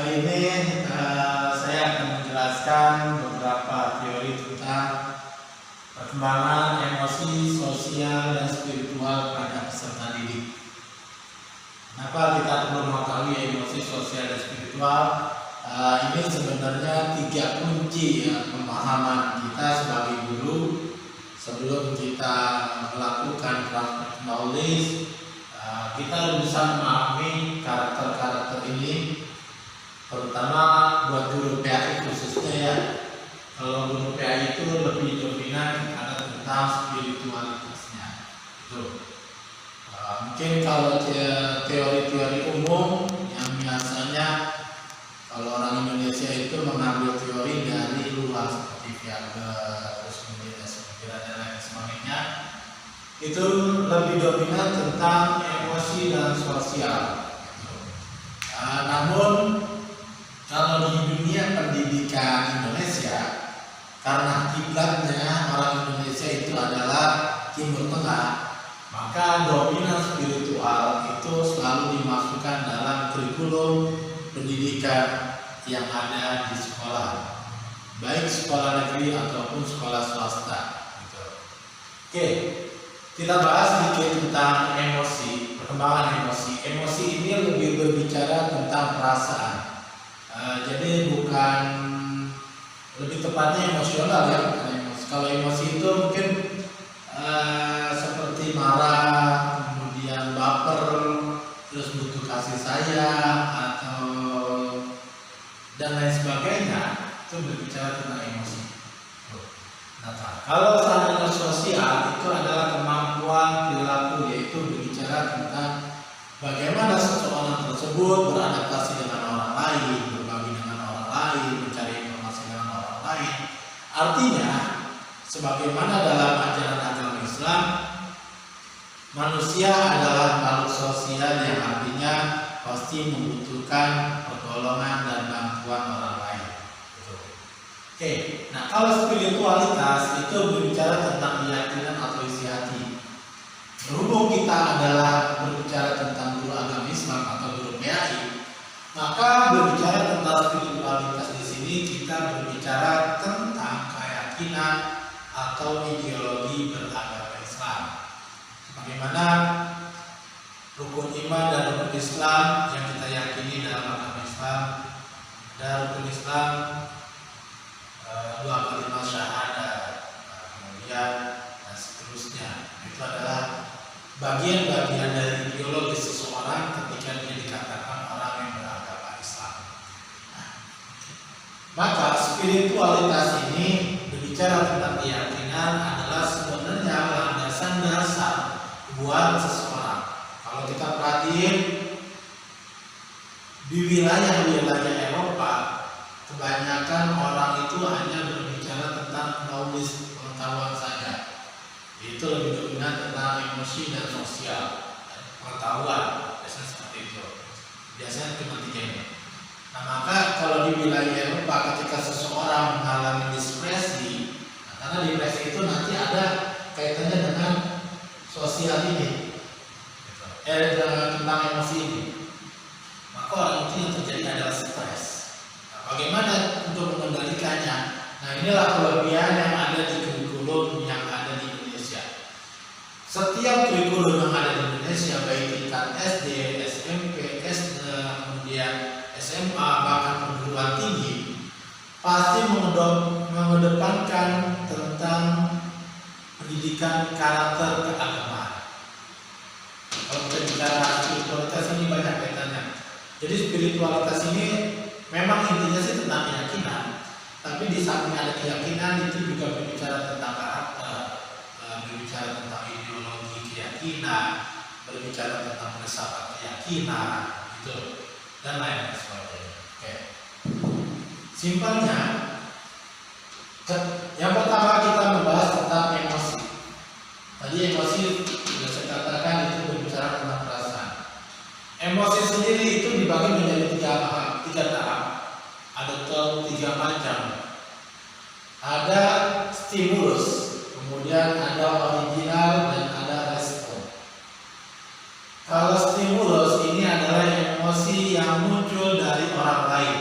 Kali ini saya akan menjelaskan beberapa teori tentang perkembangan emosi, sosial, dan spiritual pada peserta didik. Kenapa kita perlu mengetahui emosi, sosial, dan spiritual? Ini sebenarnya 3 kunci pemahaman kita sebagai guru sebelum kita melakukan transfer knowledge. Kita bisa memahami karakter-karakter ini, terutama buat guru PAI khususnya ya. Kalau guru PAI itu lebih dominan karena tentang spiritualitasnya. Mungkin kalau teori-teori umum yang biasanya kalau orang Indonesia itu mengambil teori dari luar seperti Piaget, terus kemudian dan lain sebagainya, itu lebih dominan tentang emosi dan sosial. Namun kalau di dunia pendidikan Indonesia, karena kiblatnya orang Indonesia itu adalah Timur Tengah, maka dominan spiritual itu selalu dimasukkan dalam kurikulum pendidikan yang ada di sekolah, baik sekolah negeri ataupun sekolah swasta. Oke, kita bahas sedikit tentang emosi, perkembangan emosi. Emosi ini lebih berbicara tentang perasaan. Jadi bukan, lebih tepatnya emosional ya, bukan emosi. Kalau emosi itu mungkin seperti marah, kemudian baper, terus butuh kasih sayang atau dan lain sebagainya, itu berbicara tentang emosi. Nah, kalau seandainya sosial itu adalah kemampuan perilaku, yaitu berbicara tentang bagaimana seseorang tersebut beradaptasi dengan orang lain, berbagi dengan orang lain, mencari informasi dengan orang lain. Artinya, sebagaimana dalam ajaran agama Islam, manusia adalah makhluk sosial yang artinya pasti membutuhkan pertolongan dan bantuan orang lain. Oke, nah kalau spiritualitas itu berbicara tentang keyakinan atau isi hati. Berhubung kita adalah berbicara tentang guru agama Islam atau guru PAI, maka berbicara tentang spiritualitas di sini kita berbicara tentang keyakinan atau ideologi beragama Islam. Bagaimana rukun iman dan rukun Islam yang kita yakini dalam agama Islam, dan rukun Islam 2 kalimat syahadat, kemudian dan seterusnya. Itu adalah bagian-bagian dari ideologi seseorang ketika dia dikatakan orang yang beragama Islam. Maka spiritualitas ini berbicara tentang keyakinan adalah sebenarnya landasan dasar buat seseorang. Kalau kita perhatiin di wilayah-wilayah Eropa, kebanyakan orang itu hanya berbicara tentang knowledge, pengetahuan saja. Itu lebih dominan tentang emosi dan sosial, pengetahuan, biasanya seperti itu. Biasanya cuma 3 ini. Nah, maka kalau di wilayah Eropa ketika seseorang mengalami depresi, karena depresi itu nanti ada kaitannya dengan sosial ini, tentang emosi ini, maka orang itu yang terjadi adalah stres. Bagaimana untuk mengendalikannya? Nah, inilah kelebihan yang ada di kurikulum yang ada di Indonesia. Setiap kurikulum yang ada di Indonesia, baik tingkat SD, SMP, kemudian SMA, bahkan perguruan tinggi, pasti mengedepankan tentang pendidikan karakter keagamaan. Kalau kita bicara spiritualitas ini banyak kaitannya. Jadi spiritualitas ini memang intinya sih tentang keyakinan, tapi di samping ada keyakinan itu juga berbicara tentang karakter, berbicara tentang ideologi keyakinan, berbicara tentang filsafat keyakinan, gitu, dan lain sebagainya. Oke. Simpelnya, yang pertama kita membahas tentang emosi. Tadi emosi sudah saya katakan itu berbicara tentang perasaan. Emosi sendiri itu dibagi menjadi 3 tahap. Ada 3 macam. Ada stimulus, kemudian ada original, dan ada respon. Kalau stimulus ini adalah emosi yang muncul dari orang lain.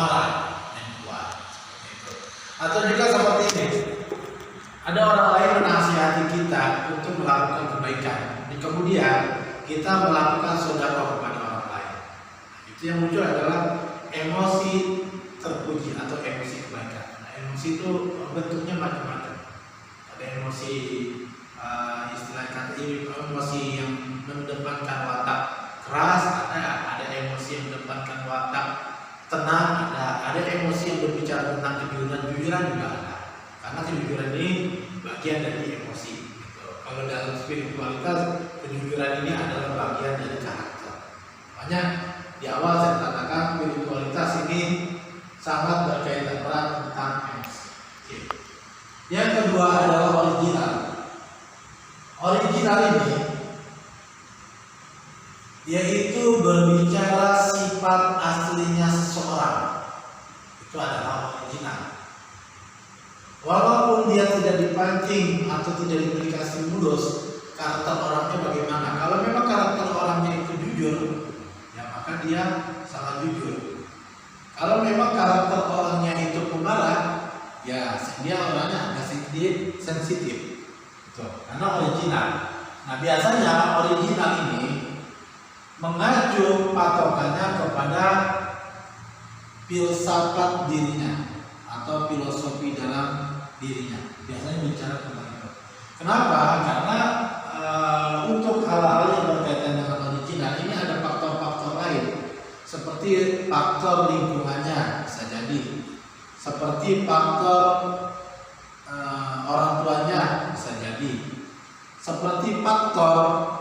amarah yang kuat. Seperti itu. Atau juga seperti ini. Ada orang lain menasihati kita untuk melakukan kebaikan. Dan kemudian kita melakukan sedekah kepada orang lain. Itu yang muncul adalah emosi terpuji atau emosi kebaikan. Nah, emosi itu bentuknya macam-macam. Ada emosi istilah kata ini, emosi yang mendepankan watak keras, ada emosi yang mendepankan watak tenang, ada emosi yang berbicara tentang kejujuran juga ada. Karena kejujuran ini bagian dari emosi. Gitu. Kalau dalam spiritualitas, kejujuran ini adalah bagian dari karakter. Makanya di awal saya katakan spiritualitas ini sangat berkaitan erat tentang emosi. Oke. Yang kedua adalah original. Original ini yaitu berbicara sifat aslinya seseorang. Itu adalah original. Walaupun dia tidak dipancing atau tidak diberikan stimulus, karakter orangnya bagaimana? Kalau memang karakter orangnya itu jujur, ya maka dia sangat jujur. Kalau memang karakter orangnya itu pemarah, ya dia orangnya agak sedikit sensitif. Karena original. Nah, biasanya original ini mengacu patokannya kepada filsafat dirinya atau filosofi dalam dirinya. Biasanya bicara tentang itu. Kenapa? Karena untuk hal-hal yang berkaitan dengan original ini ada faktor-faktor lain, seperti faktor lingkungannya bisa jadi, seperti faktor orang tuanya bisa jadi, seperti faktor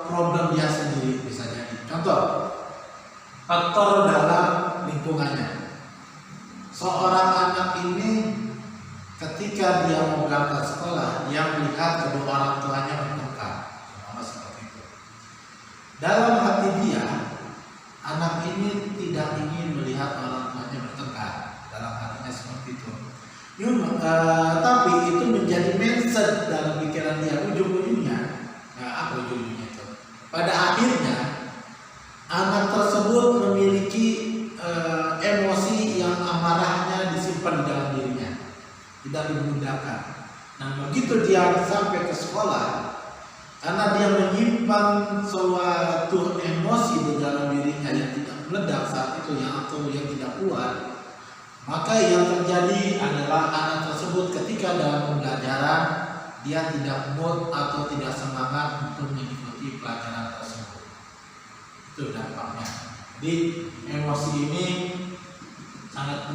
problem dia sendiri bisa jadi. Contoh, faktor dalam lingkungannya. Seorang anak ini ketika dia mau berangkat sekolah, dia melihat kedua orang tuanya bertengkar, seperti itu. Dalam hati dia, anak ini tidak ingin melihat orang tuanya bertengkar. Dalam hatinya seperti itu. Tapi itu menjadi mindset dalam pikiran dia ujung-ujungnya. Nah, apa ujung-ujungnya itu? Pada akhirnya anak tersebut memiliki emosi yang amarahnya disimpan di dalam dirinya, tidak dimudahkan. Nah, begitu dia sampai ke sekolah, karena dia menyimpan suatu emosi di dalam dirinya yang tidak meledak saat itu, yang tidak kuat, maka yang terjadi adalah anak tersebut ketika dalam pembelajaran dia tidak mood atau tidak semangat untuk mengikuti pelajaran tersebut. Itu dampaknya. Jadi emosi ini sangat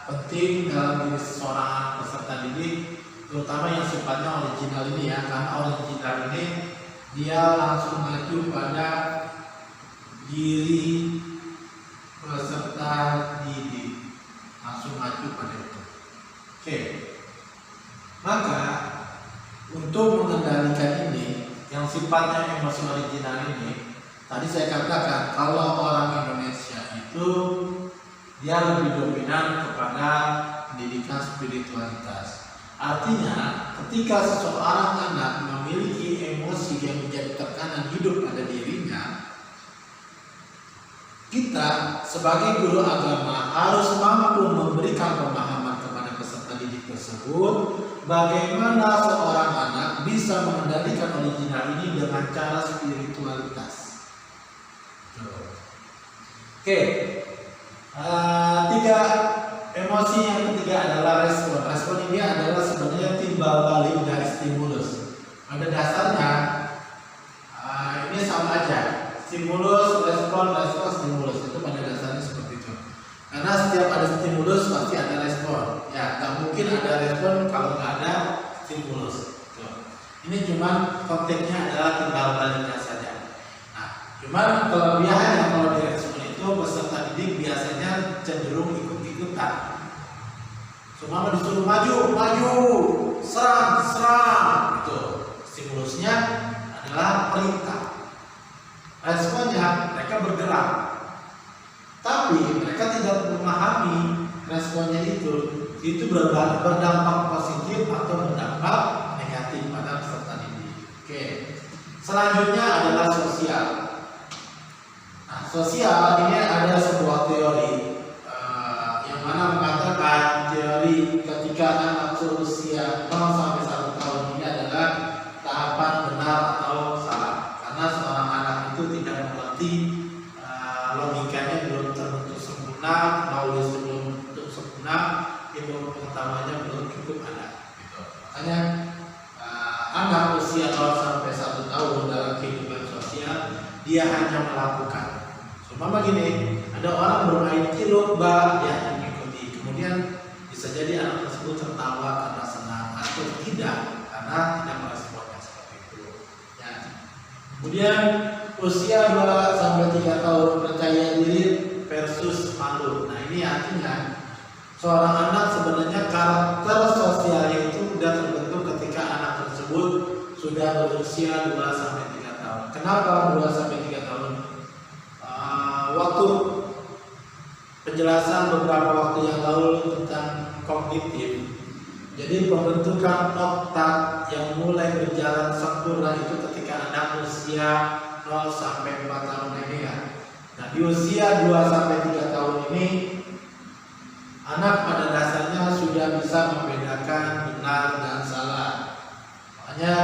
penting dalam diri seorang peserta didik, terutama yang sifatnya original ini ya, karena original ini dia langsung maju pada diri peserta didik, langsung maju pada itu. Oke. Maka untuk mengendalikan ini, yang sifatnya emosi original ini, tadi saya katakan kalau orang Indonesia itu dia lebih dominan kepada pendidikan spiritualitas. Artinya, ketika seseorang anak memiliki emosi yang menjadi tekanan hidup pada dirinya, kita sebagai guru agama harus mampu memberikan pemahaman kepada peserta didik tersebut bagaimana seorang anak bisa mengendalikan original ini dengan cara spiritualitas. Oke, emosi yang ketiga adalah respon. Respon ini adalah sebenarnya timbal balik dari stimulus. Pada dasarnya ini sama aja. Stimulus, respon, stimulus, itu pada dasarnya seperti itu. Karena setiap ada stimulus pasti ada respon. Ya, nggak mungkin ada respon kalau nggak ada stimulus. Ini cuma konteksnya adalah timbal baliknya saja. Nah, cuman kelebihannya kalau di respon itu peserta didik biasanya cenderung ikut-ikutan. Cuma disuruh maju, serang, gitu. Stimulusnya adalah perintah. Responnya mereka bergerak, tapi mereka tidak memahami responnya itu berdampak positif atau berdampak negatif pada peserta didik. Oke, selanjutnya adalah sosial. Nah, sosial ini ada sebuah teori maulid sebelum untuk sempurna, ilmu pertamanya belum cukup ada. Gitu. Makanya anak usia 0 sampai 1 tahun dalam kehidupan sosial dia hanya melakukan. Seumpama gini, ada orang bermain cilok, dia hanya mengikuti. Kemudian bisa jadi anak tersebut tertawa karena senang atau tidak karena tidak meresponnya seperti itu. Ya. Kemudian usia 2 sampai 3 tahun percaya diri versus malu. Nah ini artinya seorang anak sebenarnya karakter sosialnya itu sudah terbentuk ketika anak tersebut sudah berusia 2 sampai 3 tahun. Kenapa 2 sampai 3 tahun? Waktu penjelasan beberapa waktu yang lalu tentang kognitif. Jadi pembentukan otak yang mulai berjalan sempurna itu ketika anak usia 0 sampai 4 tahun ini ya. Nah, di usia 2 sampai 3 tahun ini anak pada dasarnya sudah bisa membedakan benar dan salah. Makanya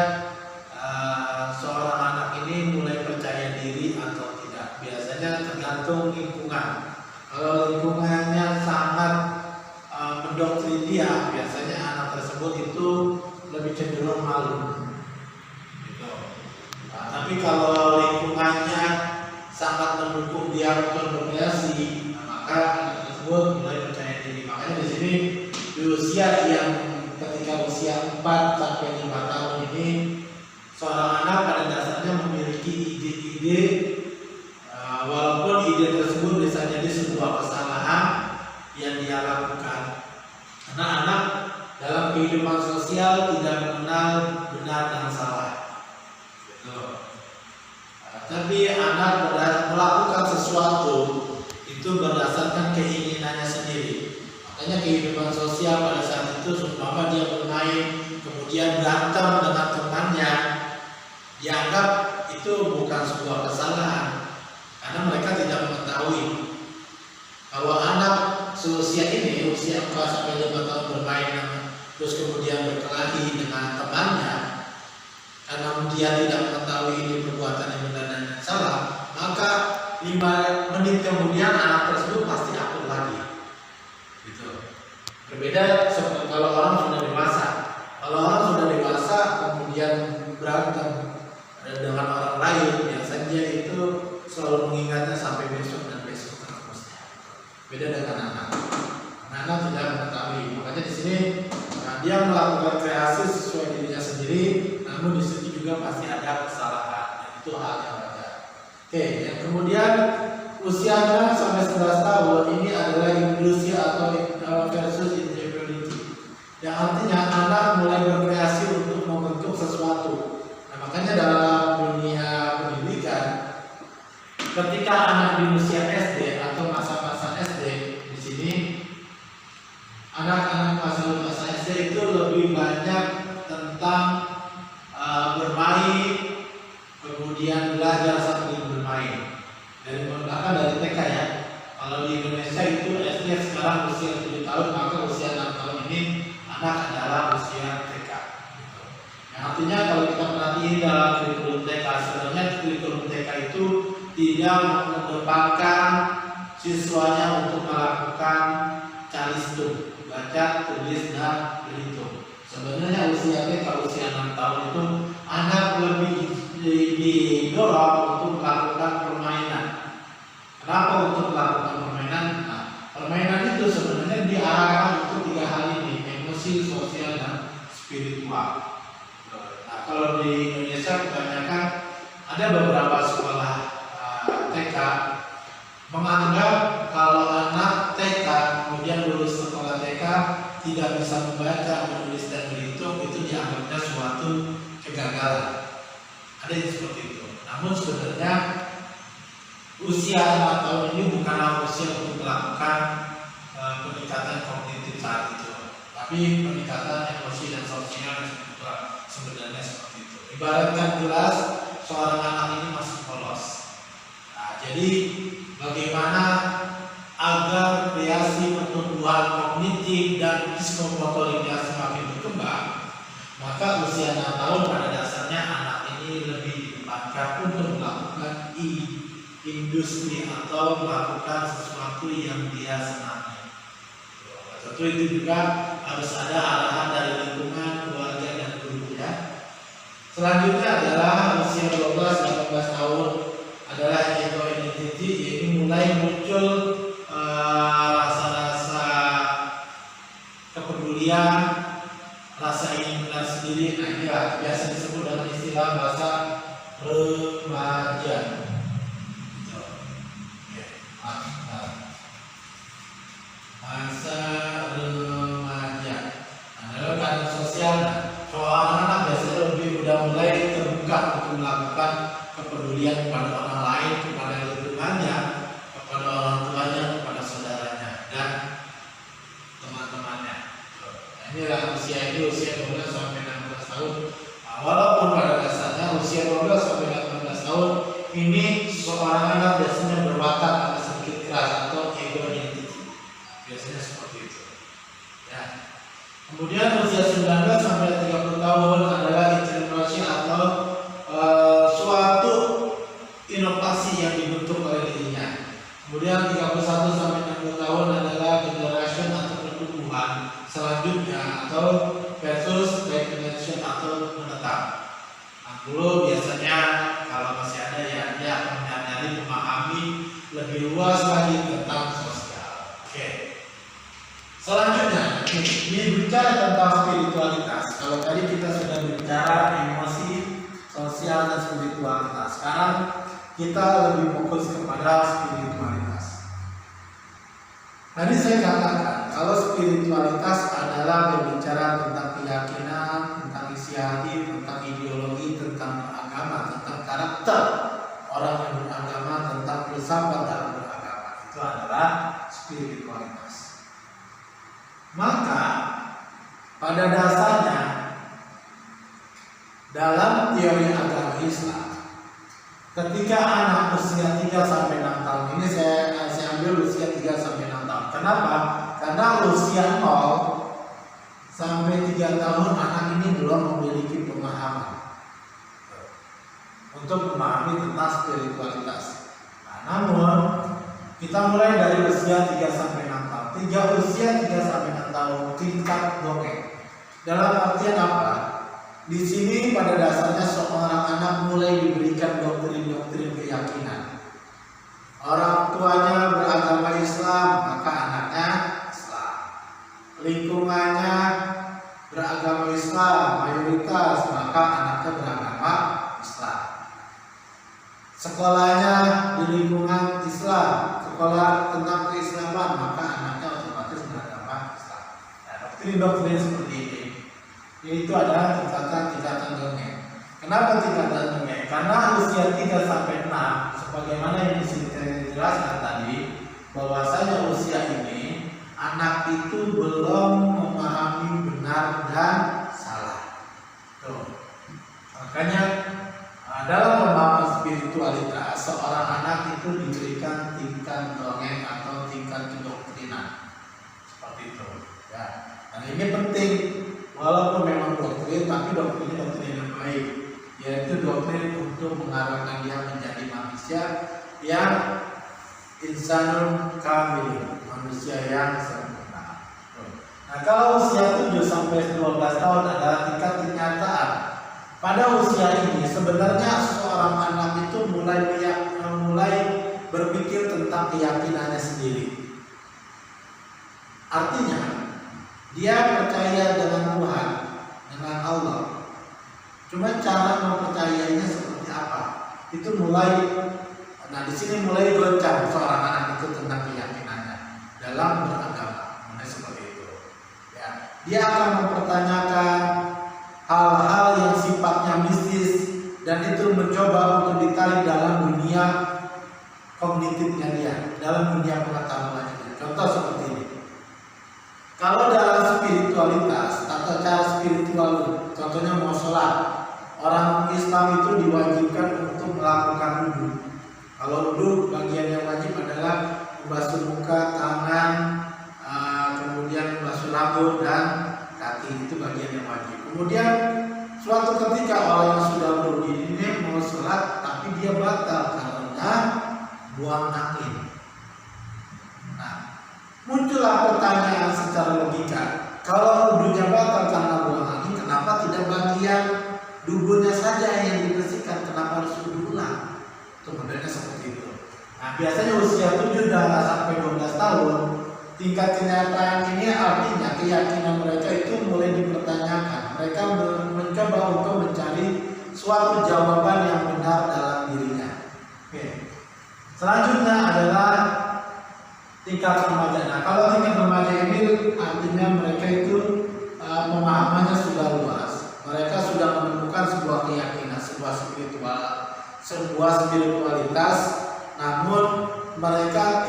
seorang anak ini mulai percaya diri atau tidak. Biasanya tergantung lingkungan. Kalau lingkungannya sangat mendoktrin dia, biasanya anak tersebut itu lebih cenderung malu. Gitu. Nah, tapi kalau lingkungannya sangat mendukung dia untuk berkreasi, maka anak tersebut mulai percaya diri. Makanya di sini di usia yang ketika usia 4 sampai 5 tahun ini seorang anak pada dasarnya memiliki ide-ide, walaupun ide tersebut bisa jadi sebuah kesalahan yang dia lakukan. Karena anak dalam kehidupan sosial tidak mengenal benar dan salah. Gitu. Tapi anak melakukan sesuatu itu berdasarkan keinginannya sendiri. Makanya kehidupan sosial pada saat itu seumpama dia bermain kemudian berantem dengan temannya, dianggap itu bukan sebuah kesalahan karena mereka tidak mengetahui bahwa anak seusia ini, usia 4 sampai 5 tahun bermain terus kemudian berkelahi dengan temannya karena dia tidak mengetahui ini perbuatan yang benar dan yang salah, maka 5 menit kemudian anak tersebut pasti akur lagi. Gitu. Berbeda seperti kalau orang sudah dewasa. Kalau orang sudah dewasa kemudian berantem dengan orang lain, biasanya itu selalu mengingatnya sampai besok dan besok terusnya. Beda dengan anak. Anak tidak mengetahui. Makanya di sini dia melakukan kreasi sesuai dirinya sendiri, namun di situ juga pasti ada kesalahan. Dan itu hal yang wajar. Oke, yang kemudian usia 6 sampai 11 tahun ini adalah inklusi atau versus individuality. Yang artinya anak mulai berkreasi untuk membentuk sesuatu. Nah, makanya dalam dunia pendidikan, ketika anak di usia SD atau masa-masa SD, di sini anak-anak masa SD itu lebih banyak tentang bermain, kemudian belajar sambil bermain. Bahkan dari TK ya. Kalau di Indonesia itu SD sekarang usia 7 tahun, maka usia 6 tahun ini anak adalah usia TK. Gitu. Yang artinya kalau kita perhatiin dalam kurikulum TK, sebenarnya kurikulum TK itu tidak mengedepankan siswanya untuk melakukan calistung, baca, tulis, dan berhitung. Sebenarnya usia TK, usia 6 tahun itu anak lebih didorong untuk melakukan permainan. Kenapa untuk melakukan permainan? Nah, permainan itu sebenarnya diarahkan untuk 3 hal ini: emosi, sosial, dan spiritual. Nah, kalau di Indonesia kebanyakan ada beberapa sekolah TK menganggap kalau anak TK kemudian lulus sekolah TK tidak bisa membaca, menulis, dan berhitung, itu dianggapnya suatu kegagalan. Ada yang seperti itu. Namun sebenarnya usia 6 tahun ini bukanlah usia untuk melakukan peningkatan kognitif saat itu, tapi peningkatan emosi dan sosial dan spiritual. Sebenarnya seperti itu. Ibaratkan jelas seorang anak ini masih polos. Nah, jadi bagaimana agar kreasi pertumbuhan kognitif dan psikomotoriknya semakin berkembang, maka usia 6 tahun pada dasarnya anak ini lebih ditempatkan untuk melakukan industri atau melakukan sesuatu yang dia senang. Tentu itu juga harus ada arahan dari lingkungan, keluarga dan guru ya. Selanjutnya adalah usia 12-18 tahun adalah ego identity, yaitu mulai muncul rasa-rasa kepedulian, rasa ingin benar sendiri. Nah, ini biasa disebut dengan istilah bahasa remaja. Masa remaja. Nah, dalam keadaan sosial, seorang anak biasanya lebih mudah mulai terbuka untuk melakukan kepedulian kepada orang lain, kepada lingkungannya, kepada orang tuanya, kepada saudaranya dan teman-temannya. Nah, inilah usia itu, usia 12 sampai 16 tahun. Nah, walaupun pada dasarnya usia 12 sampai 18 tahun ini seorang anak biasanya berwatak agak sedikit keras atau ego identity. Biasanya seperti itu. Ya. Kemudian usia 19 sampai 30 tahun adalah generasi atau suatu inovasi yang dibentuk oleh dirinya. Kemudian 31 sampai 60 tahun adalah generasi atau pertumbuhan selanjutnya atau versus stagnation atau menetap. 60 biasanya kalau masih ada ya dia akan menyadari, memahami lebih luas lagi tentang sosial. Oke. Selanjutnya, ini bicara tentang spiritualitas. Kalau tadi kita sudah bicara emosi, sosial dan spiritualitas. Sekarang kita lebih fokus kepada spiritualitas. Tadi saya katakan kalau spiritualitas adalah berbicara tentang keyakinan, tentang isi hati, tentang ideologi, tentang agama, tentang karakter orang yang beragama, tentang filsafat dalam beragama. Itu adalah spiritualitas. Maka pada dasarnya dalam teori agama Islam, ketika anak usia 3 sampai 6 tahun ini saya ambil usia 3 sampai 6 tahun. Kenapa? Karena usia 0 sampai 3 tahun anak ini belum memiliki pemahaman untuk memahami tentang spiritualitas. Nah, namun kita mulai dari usia 3 sampai 6 tahun. Usia 3 sampai 6 tahun tingkat dongeng. Dalam artian apa? Di sini pada dasarnya seorang anak mulai diberikan doktrin-doktrin keyakinan. Orang tuanya beragama Islam, maka anaknya Islam. Lingkungannya beragama Islam, mayoritas, maka anaknya beragama Islam. Sekolahnya di lingkungan Islam, sekolah tentang keislaman, maka anaknya otomatis beragama Islam. Nah, doktrin-doktrin seperti ini itu adalah tingkatan dongeng. Kenapa tingkatan dongeng? Karena usia 3 sampai 6, sebagaimana yang dijelaskan tadi, bahwasanya usia ini anak itu belum memahami benar dan salah. Tuh. Makanya dalam pemahaman spiritualitas, seorang anak itu diberikan tingkat dongeng atau tingkat kedoktrinan seperti itu. Ya, dan ini penting. Walaupun memang doktrin, tapi doktrinnya doktrin yang baik, yaitu doktrin untuk mengarahkan dia menjadi manusia yang insanul kamil, manusia yang sempurna. Nah, kalau usia 7 sampai 12 tahun adalah tingkat kenyataan. Pada usia ini sebenarnya seorang anak itu mulai berpikir tentang keyakinannya sendiri. Artinya dia percaya dengan Tuhan, dengan Allah. Cuma cara mempercayainya seperti apa? Itu mulai, nah di sini mulai goncang seorang anak itu tentang keyakinannya dalam beragama, mulai seperti itu. Ya, dia akan mempertanyakan hal-hal yang sifatnya mistis dan itu mencoba untuk ditarik dalam dunia kognitifnya dia, dalam dunia pengetahuannya dia. Contoh seperti ini. Kalau dalam spiritualitas, tata cara spiritual, contohnya mau sholat, orang Islam itu diwajibkan untuk melakukan wudhu. Kalau wudhu, bagian yang wajib adalah membasuh muka, tangan, kemudian membasuh rambut dan kaki, itu bagian yang wajib. Kemudian suatu ketika orang yang sudah wudhu ini mau sholat, tapi dia batal karena buang angin. Nah, Muncullah pertanyaan secara logika, kalau dudunya batal karena buang angin, kenapa tidak bagian duburnya saja yang dibersihkan? Kenapa harus wudhu ulang? Itu modelnya seperti itu. Nah, biasanya usia 7 dan sampai 12 tahun, tingkat kenyataan ini artinya keyakinan mereka itu mulai dipertanyakan. Mereka mencoba untuk mencari suatu jawaban yang benar dalam dirinya. Oke. Selanjutnya adalah tingkat remaja. Nah, kalau tingkat remaja ini artinya mereka itu pemahamannya sudah luas. Mereka sudah menemukan sebuah keyakinan, sebuah spiritualitas, namun mereka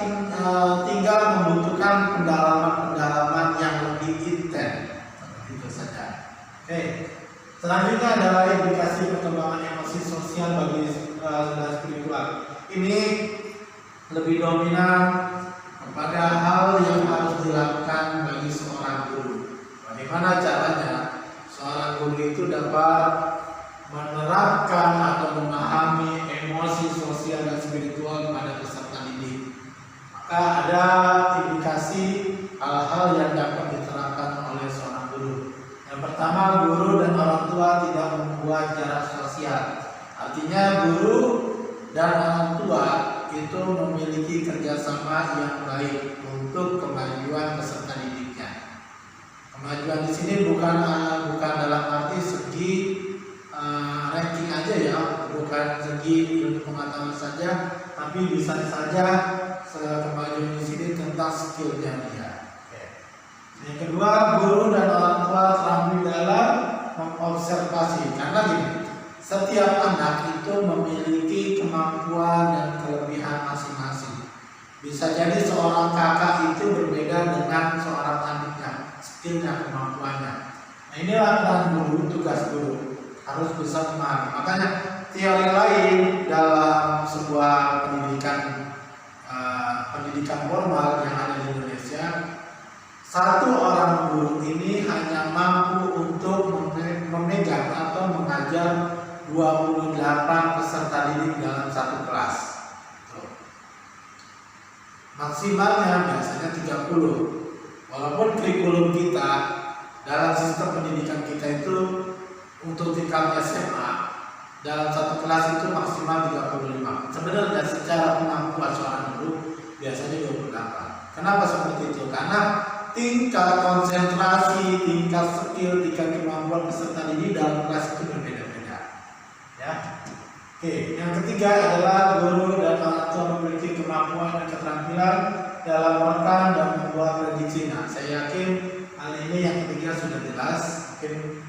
tinggal membutuhkan pendalaman yang lebih intens. Itu saja. Oke. Selanjutnya adalah indikasi perkembangan emosi sosial bagi spiritual. Ini lebih dominan kepada hal yang harus dilakukan bagi seorang guru. Bagaimana caranya seorang guru itu dapat menerapkan atau memahami emosi sosial dan spiritual pada peserta didik. Maka ada indikasi hal-hal yang dapat diterapkan oleh seorang guru. Yang pertama, guru dan orang tua tidak membuat jarak sosial. Artinya guru dan orang tua itu memiliki kerjasama yang baik untuk kemajuan peserta didiknya. Kemajuan di sini bukan dalam arti segi ranking aja ya, bukan segi ilmu pengetahuan saja, tapi bisa saja kemajuan di sini tentang skillnya dia. Yang kedua, guru dan orang tua terampil dalam mengobservasi. Karena gini, setiap anak itu memiliki kemampuan dan kelebihan masing-masing. Bisa jadi seorang kakak itu berbeda dengan seorang adiknya, skillnya, kemampuannya. Nah, inilah peran guru, tugas guru harus bisa memahami. Makanya teori lain dalam sebuah pendidikan formal yang ada di Indonesia, satu orang guru ini hanya mampu untuk memegang atau mengajar 28 peserta didik dalam satu kelas. Maksimalnya biasanya 30. Walaupun kurikulum kita dalam sistem pendidikan kita itu untuk tingkat SMA dalam satu kelas itu maksimal 35. Sebenarnya secara kemampuan seorang guru biasanya 28. Kenapa seperti itu? Karena tingkat konsentrasi, tingkat skill, tingkat kemampuan peserta didik dalam kelas itu berbeda-beda. Ya. Oke, yang ketiga adalah guru dan orang tua memiliki kemampuan dan keterampilan dalam merekam dan membuat prediksi. Nah, saya yakin hal ini yang ketiga sudah jelas. Mungkin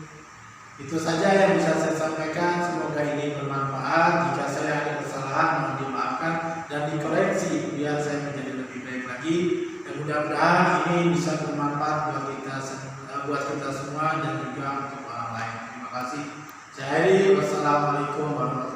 itu saja yang bisa saya sampaikan. Semoga ini bermanfaat. Jika saya ada kesalahan, mohon dimaafkan dan dikoreksi biar saya menjadi lebih baik lagi. Dan mudah-mudahan ini bisa bermanfaat buat kita semua dan juga untuk orang lain. Terima kasih. Saya Heri. Wassalamualaikum warahmatullahi wabarakatuh.